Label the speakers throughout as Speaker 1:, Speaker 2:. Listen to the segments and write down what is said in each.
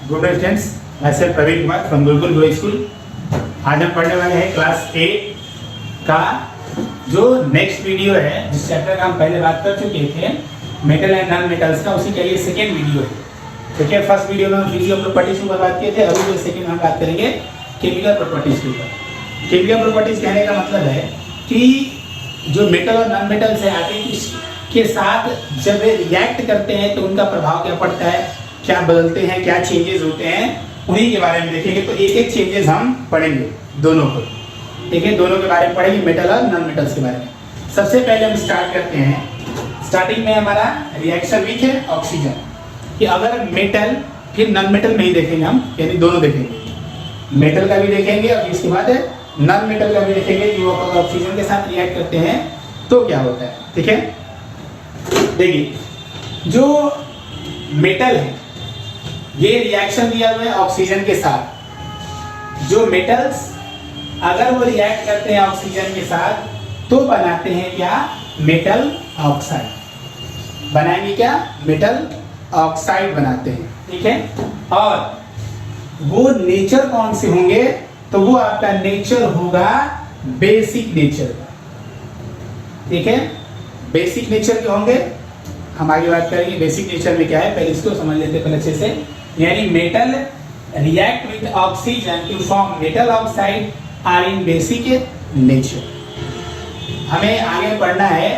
Speaker 1: Good day students, मैं sir Praveen Kumar from Gurukul grow school. आज हम पढ़ने वाले हैं क्लास 8 का जो नेक्स्ट वीडियो है, जिस चैप्टर का हम पहले बात कर चुके थे मेटल एंड नॉन मेटल्स का, उसी का ये सेकेंड वीडियो है। ठीक है, फर्स्ट वीडियो में हम फिजिकल प्रॉपर्टीज के ऊपर बात किए थे, अभी जो सेकेंड हम बात करेंगे केमिकल प्रॉपर्टीज के ऊपर। केमिकल प्रॉपर्टीज कहने का मतलब है कि जो मेटल और नॉन मेटल्स है आगे के साथ जब वे रिएक्ट करते हैं तो उनका प्रभाव क्या पड़ता है, क्या बदलते हैं, क्या चेंजेस होते हैं, उन्हीं के बारे में देखेंगे। तो एक एक चेंजेस हम पढ़ेंगे दोनों को, ठीक है, दोनों के बारे में पढ़ेंगे, मेटल और नॉन मेटल्स के बारे में। सबसे पहले हम स्टार्ट करते हैं। स्टार्टिंग में हमारा रिएक्शन विच है ऑक्सीजन, कि अगर मेटल फिर नॉन मेटल में ही देखेंगे हम, यानी दोनों देखेंगे, मेटल का भी देखेंगे और इसके बाद नॉन मेटल का भी देखेंगे कि वो ऑक्सीजन के साथ रिएक्ट करते हैं तो क्या होता है। ठीक है, देखिए जो मेटल है ये रिएक्शन दिया हुआ है ऑक्सीजन के साथ। जो मेटल्स अगर वो रिएक्ट करते हैं ऑक्सीजन के साथ तो बनाते हैं क्या, मेटल ऑक्साइड बनाएंगे, क्या मेटल ऑक्साइड बनाते हैं। ठीक है, और वो नेचर कौन से होंगे, तो वो आपका नेचर होगा बेसिक नेचर। ठीक है, बेसिक नेचर के होंगे, हम आगे बात करेंगे बेसिक नेचर में क्या है, पहले इसको समझ लेते हैं पहले अच्छे से। यानी metal react with oxygen to form metal oxide are in basic nature. हमें आगे पढ़ना है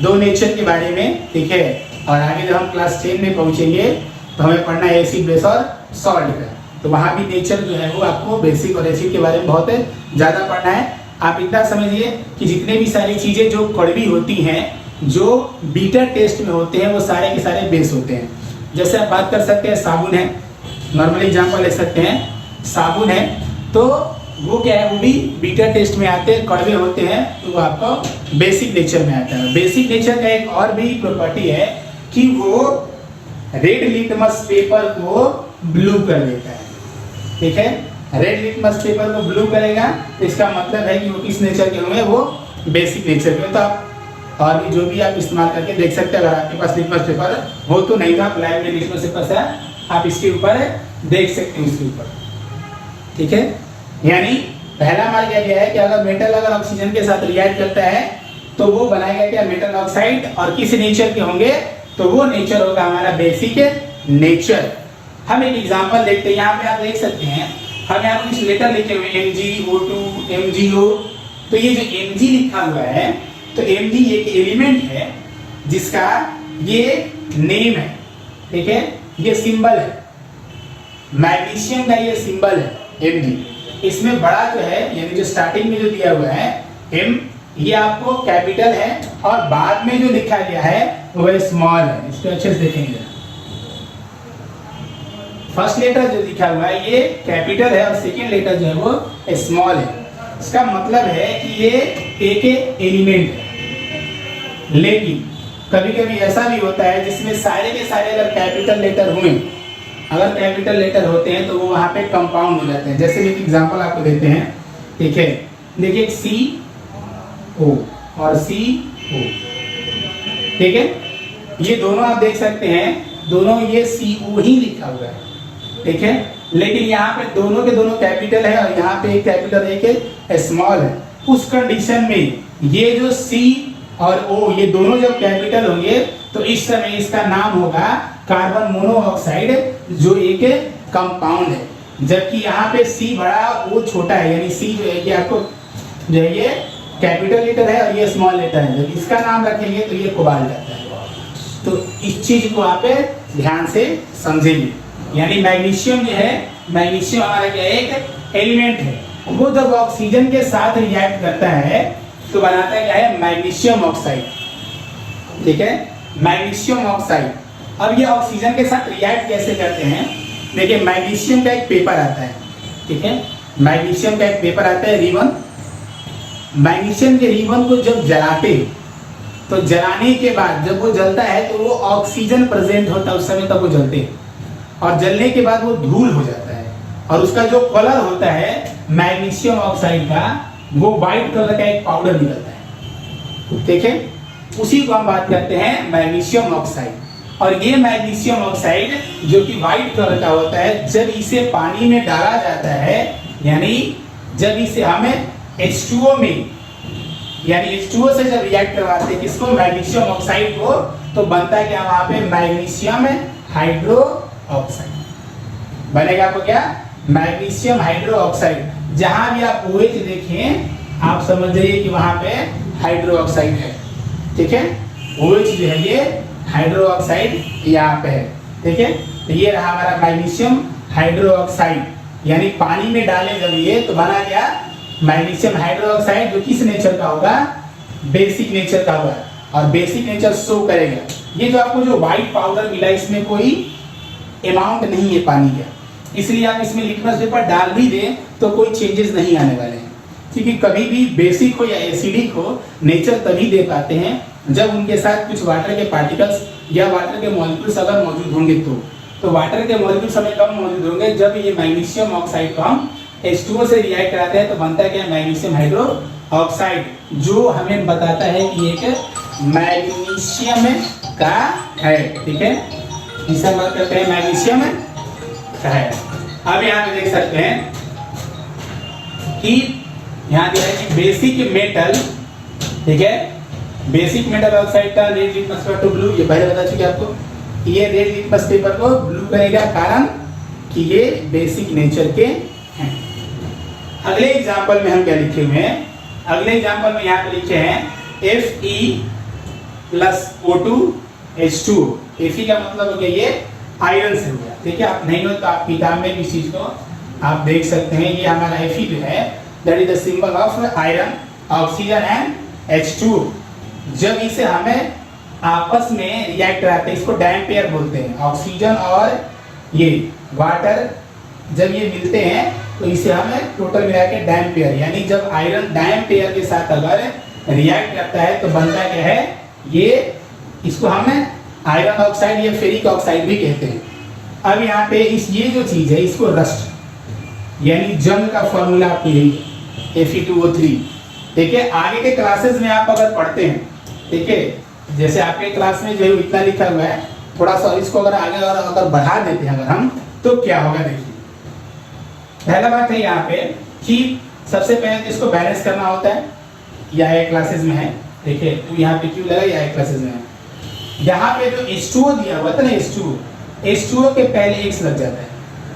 Speaker 1: दो नेचर के बारे में, ठीक है, और आगे जब हम क्लास 10 में पहुंचेंगे तो हमें पढ़ना है एसिड बेस और सॉल्ट का। तो वहां भी नेचर जो है वो आपको बेसिक और एसिड के बारे में बहुत ज्यादा पढ़ना है। आप इतना समझिए कि जितने भी सारी चीजें जो कड़वी होती हैं, जो बीटर टेस्ट में होते हैं, वो सारे के सारे बेस होते हैं। जैसे आप बात कर सकते हैं साबुन है, नॉर्मली एग्जांपल ले सकते हैं, साबुन है तो वो क्या है, वो भी बीटर टेस्ट में आते हैं, कड़वे होते हैं, तो वो आपको बेसिक नेचर में आता है। बेसिक नेचर का एक और भी प्रॉपर्टी है कि वो रेड लिटमस पेपर को ब्लू कर देता है। ठीक है, रेड लिटमस पेपर को ब्लू करेगा, इसका मतलब है कि वो किस नेचर के होंगे, वो बेसिक नेचर के। तो आप और भी जो भी आप इस्तेमाल करके देख सकते हैं, अगर आपके पास लिटमस पेपर हो तो, नहीं तो आप लैब में लिटमस पेपर से आप इसके ऊपर देख सकते हैं, इसके ऊपर। ठीक है, यानी पहला हमारा क्या गया है कि अगर मेटल अगर ऑक्सीजन के साथ रिएक्ट करता है तो वो बनाएगा क्या, मेटल ऑक्साइड, और किस नेचर के होंगे, तो वो नेचर होगा हमारा बेसिक नेचर। हम एक एग्जांपल देखते हैं, यहाँ पे आप देख सकते हैं, हम यहाँ पे कुछ लेटर लिखे हुए MgO2 MgO। तो ये जो Mg लिखा हुआ है, तो Mg एक एलिमेंट है जिसका ये नेम है। ठीक है, ये सिंबल है, मैग्नीशियम का ये सिंबल है Mg। इसमें बड़ा जो है, यानी जो स्टार्टिंग में जो दिया हुआ है M, ये आपको कैपिटल है, और बाद में जो लिखा गया है वो स्मॉल है। इसको अच्छे से देखेंगे, फर्स्ट लेटर जो लिखा हुआ है ये कैपिटल है और सेकेंड लेटर जो है वो स्मॉल है। इसका मतलब है कि ये एक एलिमेंट है। लेकिन कभी कभी ऐसा भी होता है जिसमें सारे के सारे अगर कैपिटल लेटर हुए, अगर कैपिटल लेटर होते हैं तो वो वहाँ पे कंपाउंड हो जाते हैं। जैसे एक एग्जांपल आपको देते हैं, ठीक है, देखिए CO और CO। ठीक है, ये दोनों आप देख सकते हैं, दोनों ये CO ही लिखा हुआ है। ठीक है, लेकिन यहाँ पे दोनों के दोनों कैपिटल है और यहाँ पे एक कैपिटल एक स्मॉल है। उस कंडीशन में ये जो C और O ये दोनों जब कैपिटल होंगे तो इस समय इसका नाम होगा कार्बन मोनोऑक्साइड, जो एक कंपाउंड है। जबकि यहाँ पे C बड़ा O छोटा है, यानी C जो है ये आपको जो है ये कैपिटल लेटर है और ये स्मॉल लेटर है। जब इसका नाम रखेंगे तो ये कोबाल्ट आता है। तो इस चीज को आप ध्यान से समझेंगे। यानी मैग्नीशियम जो है, मैग्नीशियम हमारा क्या एक एलिमेंट है, वो जब ऑक्सीजन के साथ रिएक्ट करता है तो बनाता है क्या है, मैग्नीशियम ऑक्साइड। ठीक है, मैग्नीशियम ऑक्साइड। अब ये ऑक्सीजन के साथ रिएक्ट कैसे करते हैं, देखिए मैग्नीशियम का एक पेपर आता है। ठीक है, मैग्नीशियम का एक पेपर आता है, रिबन। मैग्नीशियम के रिबन को जब जलाते तो जलाने के बाद जब वो जलता है तो वो ऑक्सीजन प्रेजेंट होता है उस समय, तब वो जलते हैं, और जलने के बाद वो धूल हो जाता है, और उसका जो कलर होता है मैग्नीशियम ऑक्साइड का, वो व्हाइट कलर का एक पाउडर निकलता है। ठीक है, उसी को हम बात करते हैं मैग्नीशियम ऑक्साइड। और ये मैग्नीशियम ऑक्साइड जो कि व्हाइट कलर का होता है, जब इसे पानी में डाला जाता है, यानी जब इसे हमें H2O में, यानी H2O से जब रिएक्ट करवाते हैं किसको, मैग्नीशियम ऑक्साइड को, तो बनता है क्या वहां पे मैग्नीशियम हाइड्रो ऑक्साइड बनेगा। आपको क्या, मैग्नीशियम हाइड्रो ऑक्साइड। जहां भी आप OH देखें आप समझ जाइए कि वहां पे हाइड्रो ऑक्साइड है। ठीक है, OH जो है ये हाइड्रो ऑक्साइड यहाँ पे है। ठीक है, तो ये रहा हमारा मैग्नीशियम हाइड्रो ऑक्साइड, यानी पानी में डाले जब ये तो बना क्या, मैग्नीशियम हाइड्रो ऑक्साइड, जो किस नेचर का होगा, बेसिक नेचर का होगा, और बेसिक नेचर शो करेगा। ये जो आपको जो व्हाइट पाउडर मिला इसमें कोई अमाउंट नहीं है पानी का, इसलिए आप इसमें लिटमस पेपर डाल भी दें तो कोई चेंजेस नहीं आने वाले हैं, क्योंकि कभी भी बेसिक हो या एसिडिक हो नेचर तभी दे पाते हैं जब उनके साथ कुछ वाटर के पार्टिकल्स या वाटर के मॉलिक्यूल्स अगर मौजूद होंगे तो वाटर के मॉलिक्यूल्स हमें कम मौजूद होंगे। जब ये मैग्नीशियम ऑक्साइड को हम H2O से रिएक्ट कराते हैं तो बनता है क्या, मैग्नीशियम हाइड्रो ऑक्साइड, जो हमें बताता है कि एक मैग्नीशियम का है। ठीक है, इसे हम बात करते हैं मैग्नीशियम का है। अब यहाँ पे देख सकते हैं कि यहाँ दिया है कि बेसिक मेटल, ठीक है, बेसिक मेटल ऑक्साइड का red litmus paper to blue, ये पहले बता चुके आपको, ये रेड लिटमस पेपर को ब्लू करेगा, कारण कि ये बेसिक नेचर के हैं। अगले एग्जांपल में हम क्या लिखे हुए हैं, अगले एग्जांपल में यहाँ पे लिखे हैं Fe+O2H2O। Fe का मतलब हो गया ये आयरन से हो गया। ठीक है, आप नहीं हो तो आप किताब में भी इस चीज को आप देख सकते हैं। ये हमारा Fe जो है that is the symbol of iron, oxygen and H2O। जब इसे हमें आपस में रिएक्ट कराते हैं, इसको डैम पेयर बोलते हैं। ऑक्सीजन और ये वाटर जब ये मिलते हैं तो इसे हमें टोटल मिला के डैम पेयर, यानी जब आयरन डैम पेयर के साथ अगर रिएक्ट करता है तो बनता क्या है, ये इसको हमें आयरन ऑक्साइड या फेरिक ऑक्साइड भी कहते हैं। अब यहाँ पे इस ये जो चीज है इसको रस्ट, यानी जंग का फॉर्मूला आपको यही Fe2O3। ठीक है, आगे के क्लासेस में आप अगर पढ़ते हैं, ठीक है, जैसे आपके क्लास में जो इतना लिखा हुआ है, थोड़ा सा इसको अगर आगे और अगर बढ़ा देते हैं अगर हम, तो क्या होगा देखिए। पहला बात है यहाँ पे कि सबसे पहले तो इसको बैलेंस करना होता है, या एक क्लासेस में है। देखिए तो यहाँ पे क्यों लगा, या एक क्लासेस में है। यहाँ पे जो H2O दिया हुआ था ना, H2O के पहले X लग जाता है।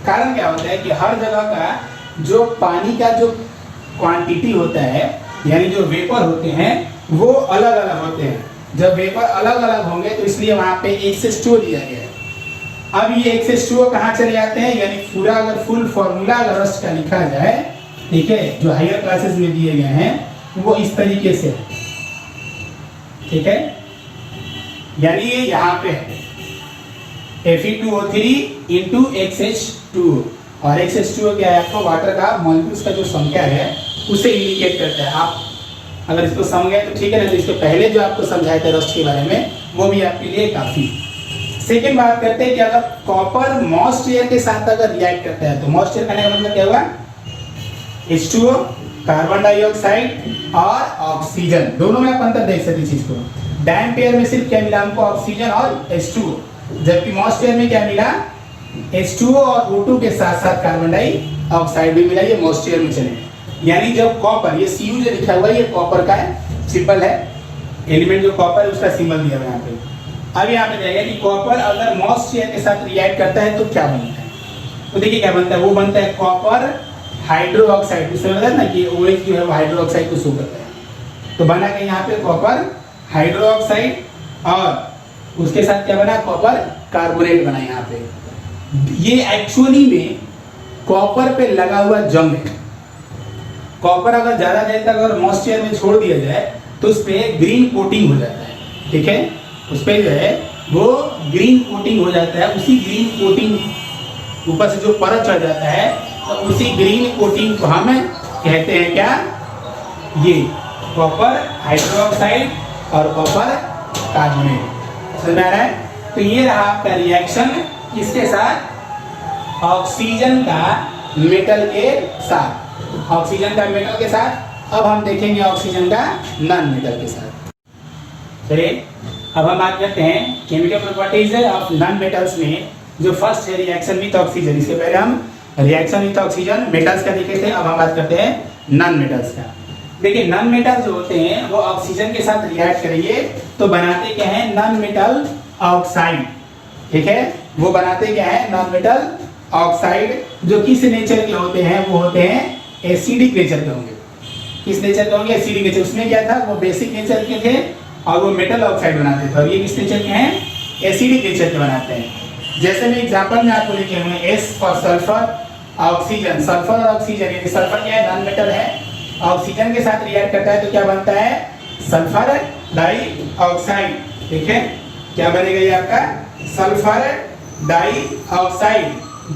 Speaker 1: कारण क्या होता है कि हर जगह का जो पानी का जो क्वांटिटी होता है, यानी जो वेपर होते हैं वो अलग अलग होते हैं। जब वेपर अलग अलग होंगे तो इसलिए वहां पे H2O दिया गया है। अब ये H2O कहाँ चले जाते हैं, यानी पूरा अगर फुल फॉर्मूला अगर रस्ट का लिखा जाए, ठीक है, जो हायर क्लासेस में दिए गए हैं वो इस तरीके से है। ठीक है, यानी ये यहाँ पे है Fe2O3 इंटू XH2O, और XH2O क्या है, आपको वाटर का मॉलिक्यूल्स का जो संख्या है उसे इंडिकेट करता है। आप अगर इसको समझ गए तो ठीक है, ना तो इसके पहले जो आपको समझाया था रस्ट के बारे में वो भी आपके लिए काफी। सेकेंड बात करते हैं कि अगर कॉपर मॉइस्चर के साथ अगर रिएक्ट करता है तो मॉइस्चर करने का मतलब क्या हुआ, H2O, कार्बन डाइऑक्साइड और ऑक्सीजन, दोनों में आप अंतर देख सकते चीज को। डैम पेयर में सिर्फ क्या मिला हमको, ऑक्सीजन और H2O, जबकि मॉइस्चर में क्या मिला, H2O और O2 के साथ साथ कार्बन डाइऑक्साइड भी मिला। ये मॉइस्चर में चले, यानी जब कॉपर, ये Cu जो लिखा हुआ है ये कॉपर का सिंबल है, एलिमेंट जो कॉपर है उसका सिंबल दिया हुआ है यहाँ पे। अब यहाँ पे जाएगा कि कॉपर अगर मॉइस्चर के साथ रिएक्ट करता है तो क्या बनता है, तो देखिए क्या बनता है, वो बनता है कॉपर हाइड्रो ऑक्साइड। उससे मतलब ना कि OH जो है वो हाइड्रो ऑक्साइड को शो करता है, तो बना के यहाँ पे कॉपर हाइड्रो ऑक्साइड, और उसके साथ क्या बना, कॉपर कार्बोनेट बना यहाँ पे। ये एक्चुअली में कॉपर पे लगा हुआ जंग है। कॉपर अगर ज्यादा देर तक अगर मॉइस्चर में छोड़ दिया जाए तो उस पे ग्रीन कोटिंग हो जाता है। ठीक है, उस पे जो है वो ग्रीन कोटिंग हो जाता है। उसी ग्रीन कोटिंग ऊपर से जो परत चढ़ जाता है तो उसी ग्रीन कोटिंग को हम कहते हैं क्या, ये कॉपर हाइड्रोक्साइड और कॉपर कार्बोनेट। समझ में आ रहा है? तो ये रहा आपका रिएक्शन किसके साथ, ऑक्सीजन का मेटल के साथ, ऑक्सीजन का मेटल के साथ। अब हम देखेंगे ऑक्सीजन का नॉन मेटल के साथ। चलिए अब हम बात करते हैं chemical properties of non metals में जो फर्स्ट है रिएक्शन विथ ऑक्सीजन। इसके पहले हम रिएक्शन विथ ऑक्सीजन मेटल्स का देखे थे, अब हम बात करते हैं नॉन मेटल्स का। देखिए नॉन मेटल जो होते हैं वो ऑक्सीजन के साथ रिएक्ट करेंगे तो बनाते क्या है, नॉन मेटल ऑक्साइड। ठीक है, वो बनाते क्या है, नॉन मेटल ऑक्साइड, जो किस नेचर के होते हैं, वो होते हैं एसिडिक नेचर के होंगे। किस नेचर के होंगे, एसिडिक नेचर। उसमें क्या था, वो बेसिक नेचर के थे और वो मेटल ऑक्साइड बनाते थे, और ये किस नेचर के हैं, एसिडिक नेचर के बनाते हैं। जैसे मैं एग्जांपल में आपको लिखे हुए हैं, S for sulphur, oxygen, sulphur और ऑक्सीजन, यानी सल्फर क्या है, नॉन मेटल है, ऑक्सीजन के साथ रिएक्ट करता है तो क्या बनता है, सल्फर डाइऑक्साइड। ठीक है, क्या बनेगा ये आपका, सल्फर डाइऑक्साइड,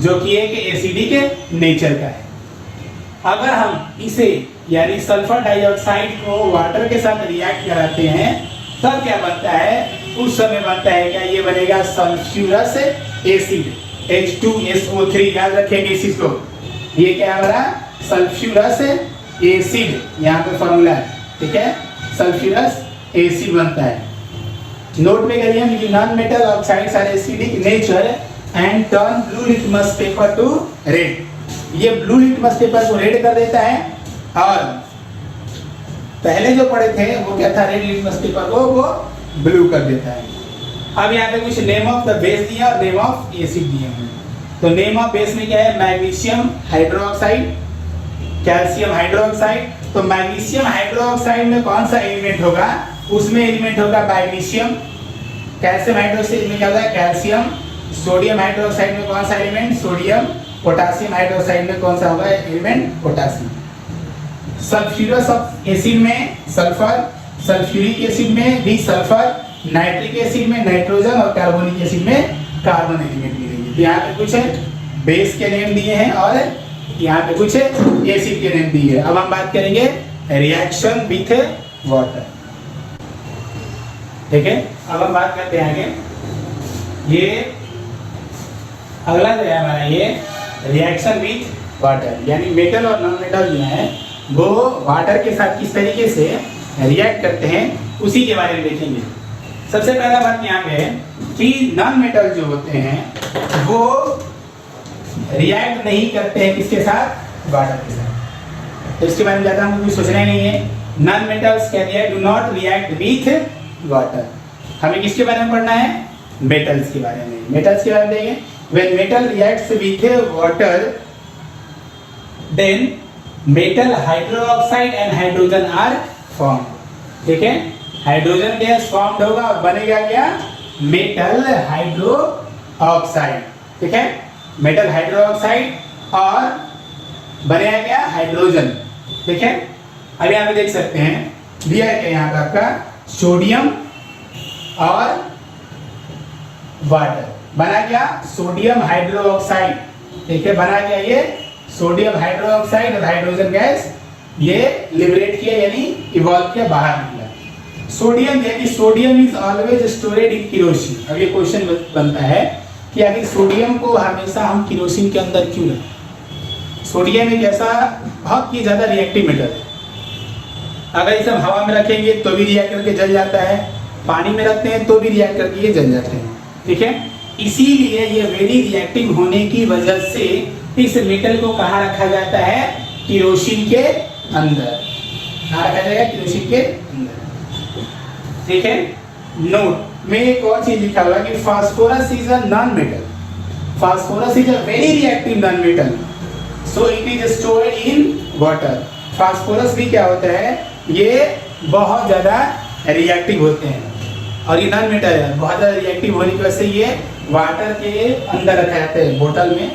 Speaker 1: जो कि एक एसिडिक नेचर का है। अगर हम इसे यानी सल्फर डाइऑक्साइड को वाटर के साथ रिएक्ट कराते हैं तब क्या बनता है, उस समय बनता है क्या, ये बनेगा सल्फ्यूरस एसिड, H2SO3। याद रखेंगे इस चीज को, ये क्या बना, सल्फ्यूरस एसिड, यहाँ पे फॉर्मूला है। ठीक है, सल्फ्यूरस एसिड बनता है। नोट में करिए हम, non metal oxides are acidic nature and turn blue litmus paper to red. ये ब्लू लिटमस पेपर को रेड कर देता है, और पहले जो पढ़े थे वो क्या था, रेड लिटमस पेपर को वो ब्लू कर देता है। अब यहाँ पे कुछ नेम ऑफ द बेस दिया और नेम ऑफ एसिड दिए हैं। तो नेम ऑफ बेस में क्या है, मैग्नीशियम हाइड्रोक्साइड, कैल्शियम हाइड्रोक्साइड। तो मैग्नीशियम हाइड्रोक्साइड में कौन सा एलिमेंट होगा, उसमें एलिमेंट होगा मैग्नीशियम। कैल्शियम हाइड्रोक्साइड में क्या होता है, कैल्शियम। सोडियम हाइड्रोक्साइड में कौन सा एलिमेंट, सोडियम। पोटासियम हाइड्रोक्साइड में कौन सा होगा element, potassium. Sulphurous of acid में सल्फर, सल्फ्यूरिक एसिड में भी सल्फर, नाइट्रिक एसिड में नाइट्रोजन, और कार्बोनिक एसिड में कार्बन एलिमेंट मिलेंगे। तो यहाँ पे कुछ बेस के नेम दिए हैं और यहाँ पे कुछ एसिड के नेम दिए हैं। अब हम बात करेंगे रिएक्शन विथ वाटर। ठीक है, अब हम बात करते हैं आगे। ये अगला जो है हमारा, ये रिएक्शन विथ वाटर, यानी मेटल और नॉन मेटल जो है वो वाटर के साथ किस तरीके से रिएक्ट करते हैं उसी के बारे में देखेंगे। सबसे पहला बात यहाँ पे है कि नॉन मेटल जो होते हैं वो रिएक्ट नहीं करते हैं किसके साथ, वाटर के साथ। तो इसके बारे में ज़्यादा हमको कुछ सोचना ही नहीं है। नॉन मेटल्स क्या दिया है, do not react with water. हमें किसके बारे में पढ़ना है, मेटल्स के बारे में। मेटल्स के बारे में देखेंगे, when metal reacts with water then metal hydroxide and hydrogen are formed। ठीक है, हाइड्रोजन गैस फॉर्म्ड होगा और बनेगा क्या, मेटल हाइड्रोक्साइड। ठीक है, मेटल हाइड्रोक्साइड और बनेगा क्या, हाइड्रोजन। ठीक है, अब यहाँ पे देख सकते हैं दिया है यहाँ पे आपका सोडियम और वाटर, बना क्या, सोडियम हाइड्रोक्साइड। ठीक है, बना क्या, ये सोडियम हाइड्रोक्साइड और हाइड्रोजन गैस ये लिबरेट किया, यानी इवॉल्व किया, बाहर निकला। सोडियम, यानी sodium is always storeyed in kerosene. अब ये क्वेश्चन बनता है कि आखिर सोडियम को हमेशा हम केरोसिन के अंदर क्यों रखें। सोडियम एक ऐसा बहुत ही ज्यादा रिएक्टिव मेटल है, अगर इसे हम हवा में रखेंगे तो भी रिएक्ट करके जल जाता है, पानी में रखते हैं तो भी रिएक्ट करके ये जल जाते हैं। ठीक है, इसीलिए ये वेरी रिएक्टिव होने की वजह से इस मेटल को कहाँ रखा जाता है, केरोसिन के अंदर। कहाँ रखा जाएगा, केरोसिन के अंदर। ठीक है, नोट में एक और चीज लिखा हुआ है कि phosphorus is a non metal. Phosphorus is a very reactive non metal, so it is stored in water. Phosphorus भी क्या होता है, ये बहुत ज्यादा रिएक्टिव होते हैं और ये नॉन मेटल है, बहुत ज्यादा रिएक्टिव होने की वजह से ये वाटर के अंदर रखा जाता है, बोतल में,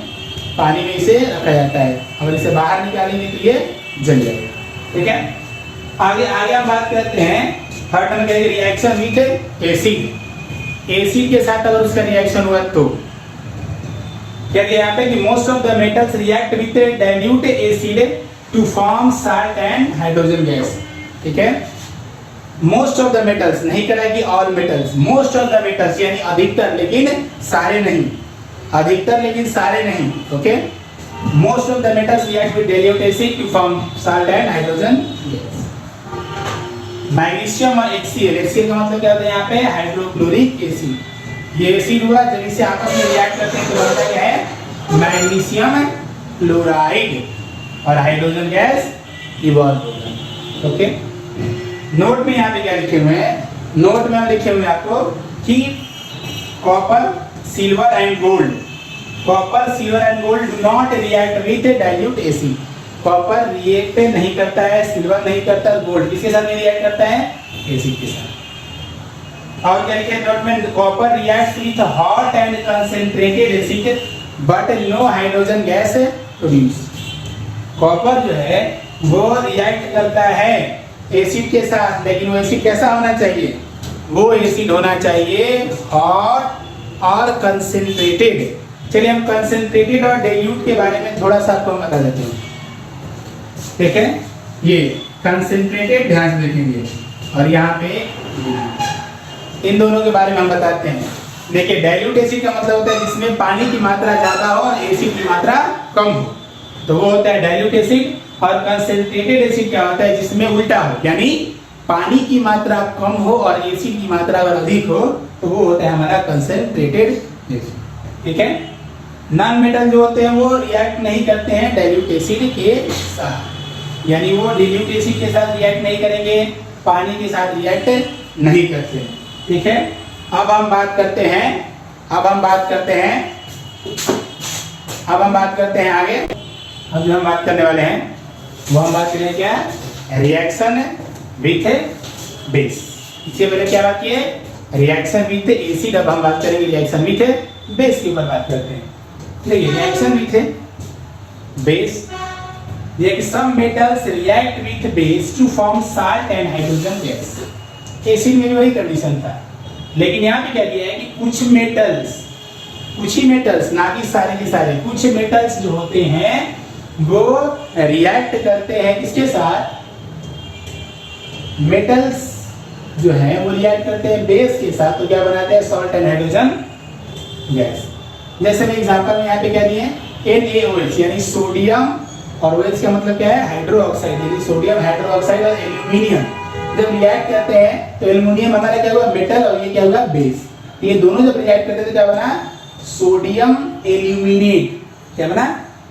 Speaker 1: पानी में इसे रखा जाता है। अगर इसे बाहर निकालेंगे तो ये जल जाएगा। ठीक है, आगे हम बात करते हैं थर्ड नंबर के रिएक्शन विथ एसिड। एसिड के साथ अगर उसका रिएक्शन हुआ तो क्या दिया यहाँ पे कि most of the metals react with dilute acid to form salt and hydrogen gas. ठीक है, मोस्ट ऑफ द मेटल्स नहीं करा कि all metals, most of the metals यानी अधिकतर लेकिन सारे नहीं, अधिकतर लेकिन सारे नहीं। Okay, most of the metals react with dilute acid to form salt and hydrogen gas. Magnesium और HCl, HCl का मतलब क्या होता है यहाँ पे हाइड्रोक्लोरिक एसिड। ये एसिड हुआ, जब इसे आपस में रिएक्ट करते हैं तो बनता क्या है मैग्नीशियम क्लोराइड और हाइड्रोजन गैस इवॉल्व होगा। ओके, नोट में यहाँ पे क्या लिखे हुए हैं, नोट में हम लिखे हुए हैं आपको कि copper silver and gold, copper silver and gold do not react with dilute acid. Copper react नहीं करता है, सिल्वर नहीं करता, गोल्ड किसके साथ नहीं रिएक्ट करता है, एसिड के साथ। और क्या लिखे नोट में, copper reacts with hot and concentrated acid but no hydrogen gas produce. Copper जो है वो रिएक्ट करता है एसिड के साथ, लेकिन वो एसिड कैसा होना चाहिए, वो एसिड होना चाहिए हॉट और कंसंट्रेटेड। चलिए हम कंसंट्रेटेड और डाइल्यूट के बारे में थोड़ा सा आपको बता देते हैं। ठीक है, ये कंसंट्रेटेड ध्यान से देखेंगे और यहाँ पे इन दोनों के बारे में हम बताते हैं। देखिए डाइल्यूट एसिड का मतलब होता है जिसमें पानी की मात्रा ज्यादा हो और एसिड की मात्रा कम हो, तो वो होता है डाइल्यूट एसिड। और कंसंट्रेटेड एसिड क्या होता है जिसमें उल्टा हो, यानी पानी की मात्रा कम हो और एसिड की मात्रा अगर अधिक हो तो वो होता है हमारा कंसंट्रेटेड एसिड। ठीक है, नॉन मेटल जो होते हैं वो रिएक्ट नहीं करते हैं डाइल्यूट एसिड के साथ, यानी वो डाइल्यूट एसिड के साथ रिएक्ट नहीं करेंगे, पानी के साथ रिएक्ट नहीं करते। ठीक है, अब हम बात करते हैं आगे। अब जो हम बात करने वाले हैं वो हम बात करें क्या, रिएक्शन विथ बेस। इससे पहले क्या बात की है, रिएक्शन विथ एसिड। अब हम बात करेंगे रिएक्शन विथ बेस के ऊपर बात करते हैं। देखिए रिएक्शन विथ बेस, ये कि some metals react with base to form salt and hydrogen gas. Acid में भी वही कंडीशन था, लेकिन यहाँ पे क्या किया है कि कुछ ही मेटल्स, ना कि सारे के सारे, कुछ मेटल्स जो होते हैं वो रिएक्ट करते हैं किसके साथ, मेटल्स जो है वो रिएक्ट करते हैं बेस के साथ, तो क्या बनाते हैं सॉल्ट एंड हाइड्रोजन गैस। जैसे मैं एग्जांपल में यहाँ पे क्या दिए NaOH यानी सोडियम, और OH का मतलब क्या है हाइड्रो ऑक्साइड, यानी सोडियम हाइड्रो ऑक्साइड और एल्यूमिनियम जब रिएक्ट करते हैं तो एल्यूमिनियम हमारा क्या हुआ मेटल और ये क्या हुआ बेस। ये दोनों जब रिएक्ट करते थे क्या बना सोडियम एल्यूमिनेट, क्या बना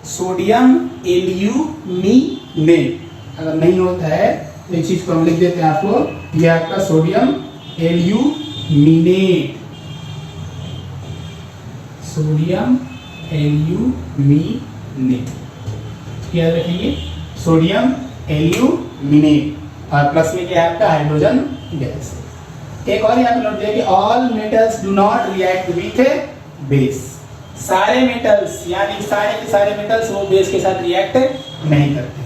Speaker 1: सोडियम एल्यूमिनेट। अगर नहीं होता है तो इस चीज को हम लिख देते हैं आपको, ये आपका सोडियम एल्यूमिनेट, सोडियम एल्यूमिनेट याद रखेंगे, सोडियम एल्यूमिनेट। और प्लस में क्या है आपका हाइड्रोजन गैस। एक और यहाँ पे नोट दिया कि all metals do not react with base. सारे मेटल्स यानी सारे के सारे मेटल्स वो बेस के साथ रिएक्ट नहीं करते।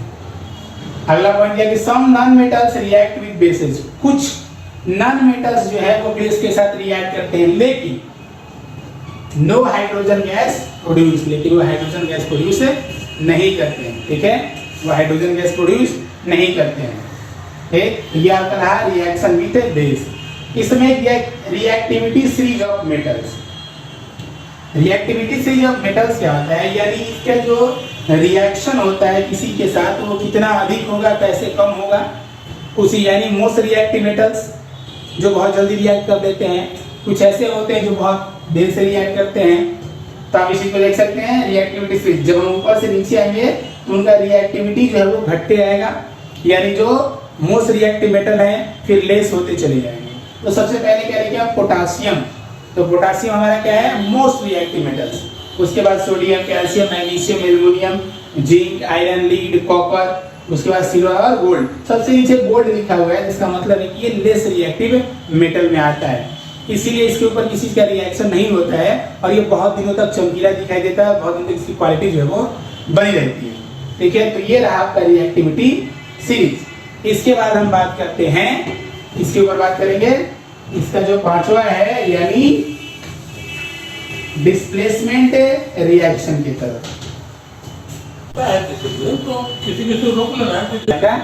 Speaker 1: अगला पॉइंट दिया कि some non metals react with bases. कुछ नॉन मेटल्स जो है वो बेस के साथ रिएक्ट करते हैं, लेकिन नो हाइड्रोजन गैस प्रोड्यूस, लेकिन वो हाइड्रोजन गैस प्रोड्यूस नहीं करते हैं। ठीक है, वो हाइड्रोजन गैस प्रोड्यूस नहीं करते हैं। ठीक, ये आपका रहा रिएक्शन विथ बेस। इसमें reactivity series of metals. Reactivity series of metals क्या होता है, यानी इसका जो रिएक्शन होता है किसी के साथ वो कितना अधिक होगा कैसे कम होगा उसी, यानी मोस्ट रिएक्टिव मेटल्स जो बहुत जल्दी रिएक्ट कर देते हैं, कुछ ऐसे होते हैं जो बहुत देर से रिएक्ट करते हैं। तो आप इसी को देख सकते हैं रिएक्टिविटी सीरीज। जब हम ऊपर से नीचे आएंगे तो उनका रिएक्टिविटी जो है वो घटते रहेगा, यानी जो मोस्ट रिएक्टिव मेटल है फिर लेस होते चले जाएंगे। तो सबसे पहले क्या लिखा पोटासियम, तो पोटासियम हमारा क्या है मोस्ट रिएक्टिव मेटल्स। उसके बाद sodium, calcium, magnesium, aluminium, zinc, iron, lead, copper, उसके बाद सिल्वर और गोल्ड। सबसे नीचे गोल्ड लिखा हुआ है जिसका मतलब है कि ये लेस रिएक्टिव मेटल में आता है, इसीलिए इसके ऊपर किसी का रिएक्शन नहीं होता है और ये बहुत दिनों तक चमकीला दिखाई देता है, बहुत दिनों तक इसकी क्वालिटी जो है वो बनी रहती है। ठीक है, तो ये रहा आपका रिएक्टिविटी सीरीज। इसके बाद हम बात करते हैं, इसके ऊपर बात करेंगे, इसका जो पांचवा है यानी डिस्प्लेसमेंट रिएक्शन की तरफ।
Speaker 2: तो किसी रोक लेना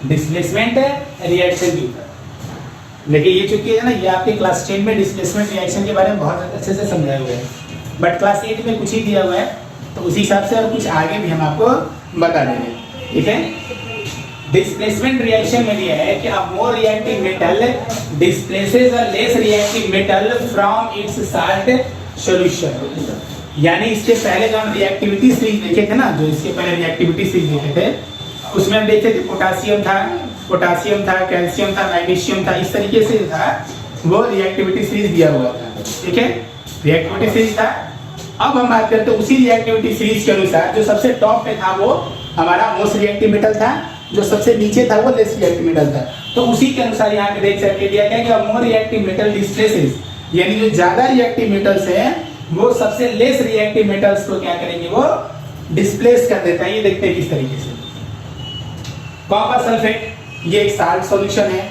Speaker 1: डिस्प्लेसमेंट रिएक्शन की तरफ। लेकिन ये चूंकि है ना, ये आपके क्लास 10 में डिस्प्लेसमेंट रिएक्शन के बारे में बहुत अच्छे से समझाया हुआ है, बट क्लास 8 में कुछ ही दिया हुआ है, तो उसी हिसाब से और कुछ आगे भी हम आपको बता देंगे। ठीक है, डिस्प्लेसमेंट रिएक्शन में दिया है कि a more reactive metal displaces a less reactive metal from its salt solution. यानी इसके पहले जो हम रिएक्टिविटी सीरीज देखे थे ना, जो इसके पहले रिएक्टिविटी सीरीज देखे थे, उसमें हम देखे थे पोटासियम था, कैल्शियम था, मैग्नीशियम था, इस तरीके से था वो रिएक्टिविटी सीरीज दिया हुआ था। ठीक है, रिएक्टिविटी सीरीज था। अब हम बात करते हैं उसी रिएक्टिविटी सीरीज के अनुसार जो सबसे टॉप पे था वो हमारा मोस्ट रिएक्टिव मेटल था, जो सबसे नीचे था वो लेस रिएक्टिव मेटल था। तो उसी के अनुसार यहाँ पे देख सकते दिया गया कि मोर रिएक्टिव मेटल डिस्प्लेसेस, यानी जो ज्यादा रिएक्टिव मेटल्स हैं वो सबसे लेस रिएक्टिव मेटल्स को क्या करेंगे, वो डिस्प्लेस कर देता है। ये देखते हैं किस तरीके से। कॉपर सल्फेट ये एक साल्ट सॉल्यूशन है,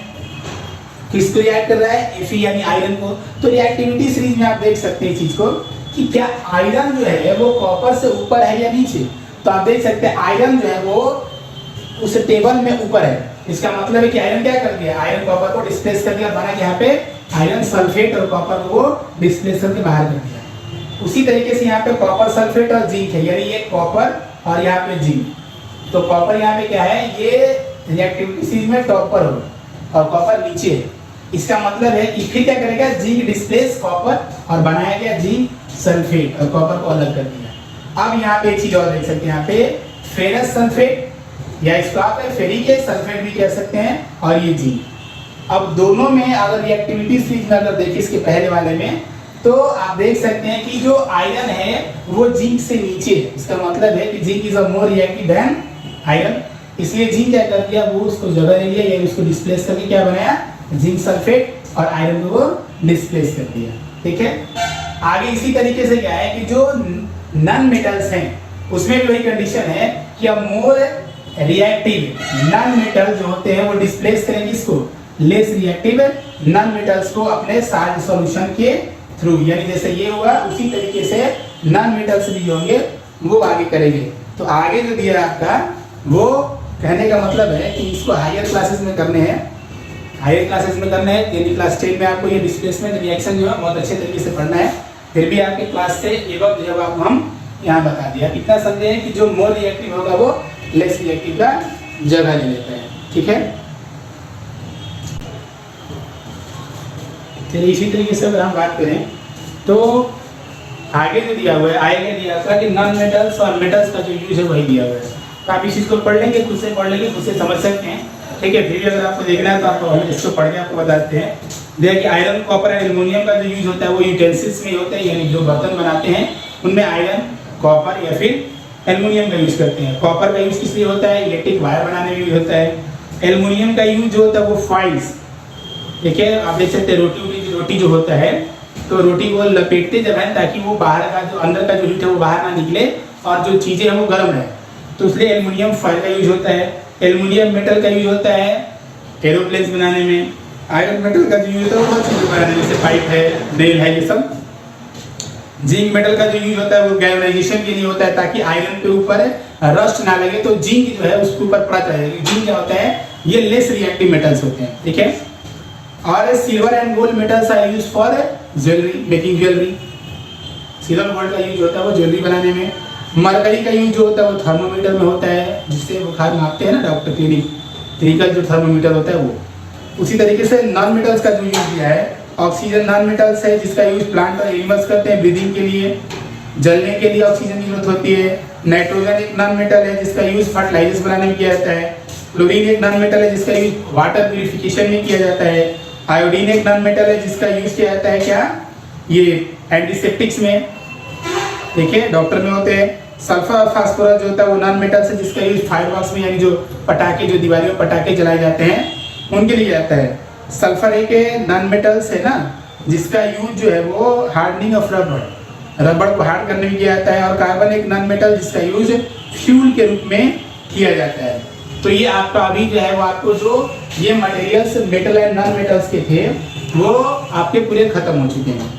Speaker 1: किसको रिएक्ट कर रहा है, Fe यानी आयरन को। तो रिएक्टिविटी सीरीज में आप देख सकते हैं चीज को कि क्या आयरन जो है वो कॉपर से ऊपर है या नीचे। तो आप देख सकते हैं आयरन जो है वो उस टेबल में ऊपर है। इसका मतलब है कि आयरन क्या कर दिया, आयरन कॉपर को डिस्प्लेस कर दिया, बना यहाँ पे आयरन सल्फेट और कॉपर को डिस्प्लेस करके बाहर कर दिया। उसी तरीके से यहाँ पे कॉपर सल्फेट और जिंक है, यानी ये कॉपर और यहाँ पे जिंक। तो कॉपर यहाँ पे क्या है, ये रिएक्टिविटी सीरीज में टॉपर हो और कॉपर नीचे है। इसका मतलब है कि फिर क्या करेगा, जिंक डिस्प्लेस कॉपर और बनाया गया जिंक सल्फेट और कॉपर को अलग कर दिया। अब यहाँ पे एक चीज और देख सकते हैं, यहाँ पे फेरस सल्फेट या इसको आप फेरिक सल्फेट भी कह सकते हैं, और ये जिंक। अब दोनों में अगर रिएक्टिविटी सीरीज में अगर देखिए इसके पहले वाले में, तो आप देख सकते हैं कि जो आयरन है वो जिंक से नीचे है। इसका मतलब है कि zinc is a more reactive than iron, इसलिए जिंक क्या कर दिया, वो उसको जगह ले लिया, यानी उसको डिस्प्लेस करके क्या बनाया, जिंक सल्फेट, और आयरन को डिस्प्लेस कर दिया। ठीक है, आगे इसी तरीके से क्या है कि जो नॉन मेटल्स हैं उसमें भी वही कंडीशन है कि अब मोर रिएक्टिव नॉन मेटल जो होते हैं वो डिस्प्लेस करेंगे इसको लेस रिएक्टिव नॉन मेटल्स को अपने साल्ट सॉल्यूशन के थ्रू। यानी जैसे ये हुआ उसी तरीके से नॉन मेटल्स भी होंगे वो आगे करेंगे। तो आगे जो दिया आपका वो कहने का मतलब है कि इसको हायर क्लासेस में करने हैं, हायर क्लासेस में करना है, यानी क्लास 10 में आपको ये डिस्प्लेसमेंट रिएक्शन जो है बहुत अच्छे तरीके से पढ़ना है। फिर भी आपके क्लास से एवं जब आपको हम यहाँ बता दिया, कितना समझे हैं कि जो मोर रिएक्टिव होगा वो लेस रिएक्टिव का जगह ले लेते हैं। ठीक है, चलिए इसी तरीके से अगर हम बात करें तो आगे जो दिया हुआ है, आगे दिया था कि नॉन मेटल्स और मेटल्स का जो यूज है वही दिया हुआ है। तो आप इस चीज़ को पढ़ लेंगे, खुद से पढ़ लेंगे, खुद से समझ सकते हैं। ठीक है, फिर भी अगर आपको देखना है तो आपको इसको पढ़ के आपको बताते हैं। देखिए आयरन कॉपर एंड एल्युमिनियम का जो यूज होता है वो यूटेंसिल्स में होता है, यानी जो बर्तन बनाते हैं उनमें आयरन कॉपर या फिर एल्युमिनियम का यूज करते हैं। कॉपर का यूज किस लिए होता है, इलेक्ट्रिक वायर बनाने में यूज होता है। एल्युमिनियम का यूज जो होता है वो फॉइल्स, देखिए आप देख सकते हैं रोटी जो होता है, तो रोटी को लपेटते जब है ताकि वो बाहर का जो अंदर का जो हीट है वो बाहर ना निकले और जो चीज़ें हैं वो गर्म रहे, तो इसलिए एल्युमिनियम फॉइल का यूज होता है। एल्युमिनियम मेटल का यूज होता है एरोप्लेन्स बनाने में। आयरन मेटल का जो यूज होता है वो बहुत चीज़ें बनाने में, जैसे पाइप है, नेल है, ये सब। जिंक मेटल का जो यूज होता है वो गैल्वेनाइजेशन के लिए होता है, ताकि आयरन के ऊपर रस्ट ना लगे, तो जिंक जो है उसके ऊपर पड़ा रहे। जिंक क्या होता है, ये लेस रिएक्टिव मेटल्स होते हैं। ठीक है, और silver and gold metals are use for jewellery, making jewellery. Silver gold का यूज होता है वो ज्वेलरी बनाने में। मरकरी का यूज जो होता है वो थर्मोमीटर में होता है, जिससे बुखार मापते हैं ना डॉक्टर क्लिनिकल जो थर्मोमीटर होता है वो। उसी तरीके से नॉन मेटल्स का जो यूज दिया है, ऑक्सीजन नॉन मेटल्स है जिसका यूज प्लांट और एनिमल्स करते हैं ब्रीदिंग के लिए, जलने के लिए ऑक्सीजन की जरूरत होती है। नाइट्रोजन एक नॉन मेटल है जिसका यूज फर्टिलाइजर्स बनाने में किया जाता है। क्लोरीन एक नॉन मेटल है जिसका यूज वाटर प्यूरिफिकेशन में किया जाता है। आयोडीन एक नॉन मेटल है जिसका यूज किया जाता है क्या, ये एंटीसेप्टिक्स में, देखिए डॉक्टर में होते हैं। सल्फर और फास्फोरस जो होता है वो नॉन मेटल्स है जिसका यूज फायरवर्क्स में, यानी जो पटाखे, जो दीवारों में पटाखे जलाए जाते हैं उनके लिए जाता है। सल्फर एक नॉन मेटल्स है ना जिसका यूज जो है वो हार्डनिंग ऑफ रबड़ को हार्ड करने में किया जाता है। और कार्बन एक नॉन मेटल जिसका यूज फ्यूल के रूप में किया जाता है। तो ये आपका अभी जो है वो आपको जो ये materials metal and non metals के थे वो आपके पूरे खत्म हो चुके हैं।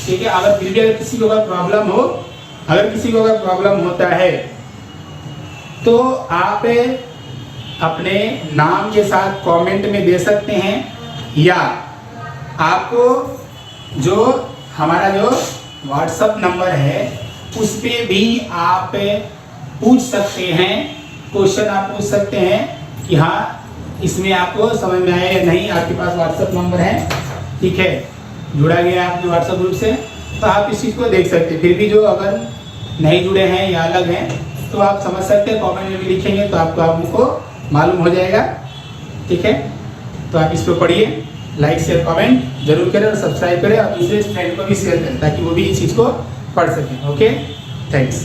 Speaker 1: ठीक है, अगर फिर भी अगर किसी को अगर प्रॉब्लम हो, अगर किसी को अगर प्रॉब्लम होता है तो आप अपने नाम के साथ कमेंट में दे सकते हैं, या आपको जो हमारा जो व्हाट्सएप नंबर है उस पर भी आप पूछ सकते हैं, क्वेश्चन आप पूछ सकते हैं। कि हाँ इसमें आपको समझ में आया या नहीं। आपके पास व्हाट्सएप नंबर है, ठीक है, जुड़ा गया है आपके व्हाट्सएप ग्रुप से, तो आप इस चीज़ को देख सकते हैं। फिर भी जो अगर नहीं जुड़े हैं या अलग हैं तो आप समझ सकते हैं, कमेंट में भी लिखेंगे तो आपको मालूम हो जाएगा, ठीक है। तो आप इसको पढ़िए, लाइक शेयर कमेंट जरूर करें और सब्सक्राइब करें और दूसरे फ्रेंड को भी शेयर करें ताकि वो भी इस चीज़ को पढ़ सकें। Okay, thanks.